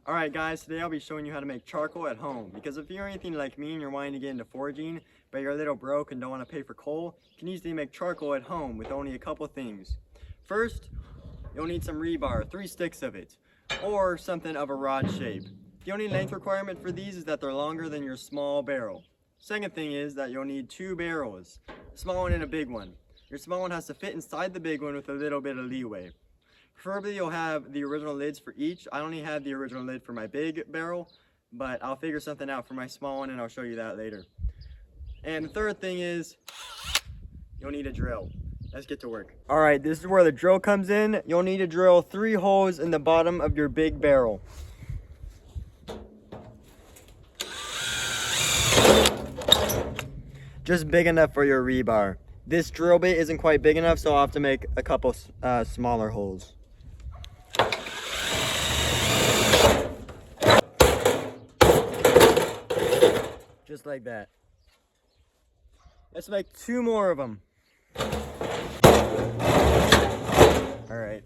Alright guys, today I'll be showing you how to make charcoal at home. Because if you're anything like me and you're wanting to get into foraging, but you're a little broke and don't want to pay for coal, you can easily make charcoal at home with only a couple things. First, you'll need some rebar, 3 sticks of it, or something of a rod shape. The only length requirement for these is that they're longer than your small barrel. Second thing is that you'll need 2 barrels, a small one and a big one. Your small one has to fit inside the big one with a little bit of leeway. Preferably you'll have the original lids for each. I only have the original lid for my big barrel, but I'll figure something out for my small one and I'll show you that later. And the third thing is, you'll need a drill. Let's get to work. Alright, this is where the drill comes in. You'll need to drill 3 holes in the bottom of your big barrel. Just big enough for your rebar. This drill bit isn't quite big enough, so I'll have to make a couple smaller holes. Just like that. Let's make 2 more of them. Alright.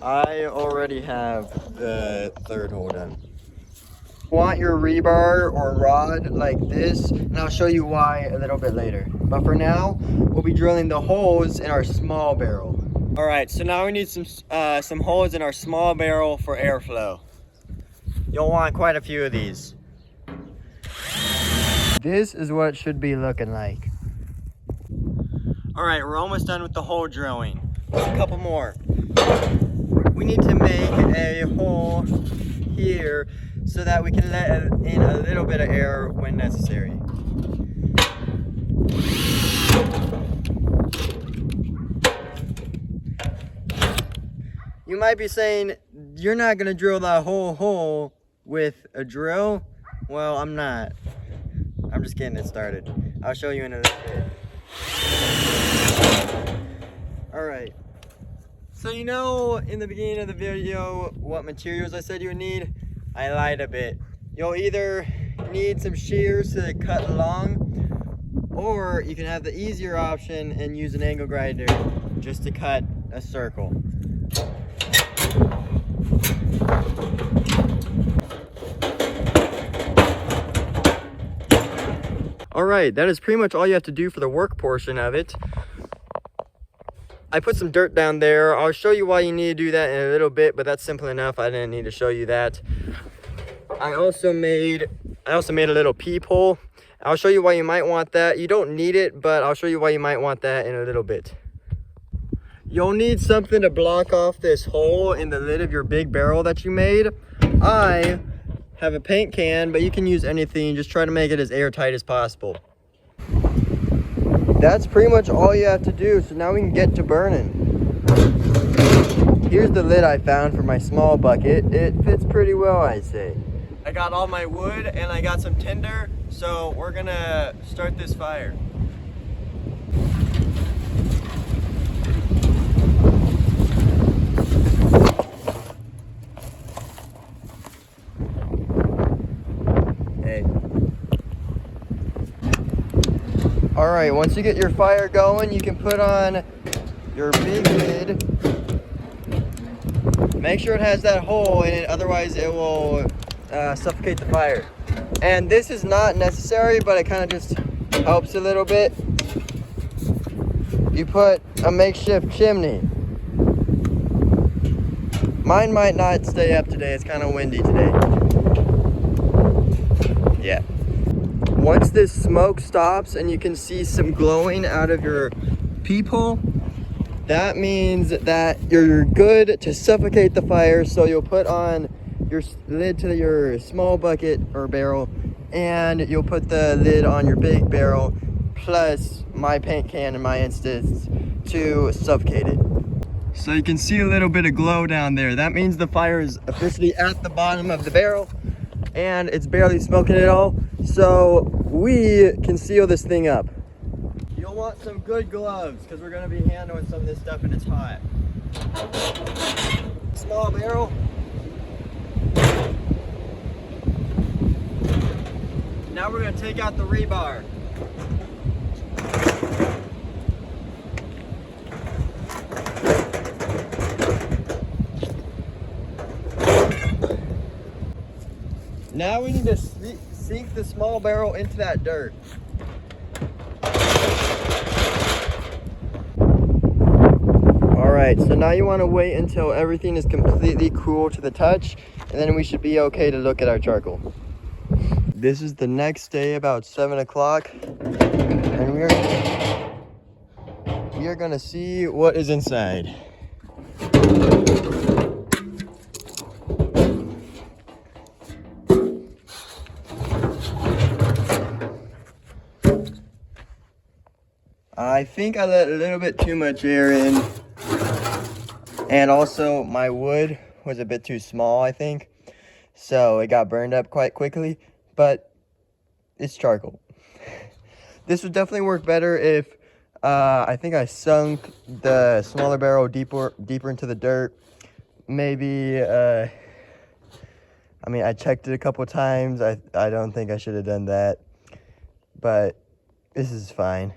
I already have the 3rd hole done. Want your rebar or rod like this, and I'll show you why a little bit later. But for now, we'll be drilling the holes in our small barrel. Alright, so now we need some holes in our small barrel for airflow. You'll want quite a few of these. This is what it should be looking like. Alright, we're almost done with the hole drilling. Just a couple more. We need to make a hole here so that we can let in a little bit of air when necessary. You might be saying, you're not going to drill that whole hole with a drill. Well, I'm not. I'm just getting it started. I'll show you in a little bit. Alright. So you know in the beginning of the video what materials I said you would need? I lied a bit. You'll either need some shears to cut along, or you can have the easier option and use an angle grinder just to cut a circle. Alright, that is pretty much all you have to do for the work portion of it. I put some dirt down there. I'll show you why you need to do that in a little bit, but that's simple enough. I didn't need to show you that. I also made a little peephole. I'll show you why you might want that. You don't need it, but I'll show you why you might want that in a little bit. You'll need something to block off this hole in the lid of your big barrel that you made. I have a paint can, but you can use anything. Just try to make it as airtight as possible. That's pretty much all you have to do, so now we can get to burning. Here's the lid I found for my small bucket. It fits pretty well, I'd say. I got all my wood and I got some tinder, so we're gonna start this fire. Hey. Alright, once you get your fire going, you can put on your big lid. Make sure it has that hole in it, otherwise it will suffocate the fire. And this is not necessary, but it kind of just helps a little bit. You put a makeshift chimney. Mine might not stay up today, it's kind of windy today. Yeah. Once this smoke stops and you can see some glowing out of your peephole, that means that you're good to suffocate the fire. So you'll put on your lid to your small bucket or barrel, and you'll put the lid on your big barrel, plus my paint can in my instance, to suffocate it. So you can see a little bit of glow down there. That means the fire is officially at the bottom of the barrel and it's barely smoking at all. So we can seal this thing up. You'll want some good gloves because we're going to be handling some of this stuff and it's hot. Small barrel. Now we're going to take out the rebar. Now we need to sink the small barrel into that dirt. Alright, so now you want to wait until everything is completely cool to the touch, and then we should be okay to look at our charcoal. This is the next day, about 7 o'clock, and we are gonna see what is inside. I think I let a little bit too much air in, and also my wood was a bit too small, I think, so it got burned up quite quickly, but it's charcoal. This would definitely work better if I think I sunk the smaller barrel deeper into the dirt. Maybe I mean, I checked it a couple times. I don't think I should have done that, but this is fine.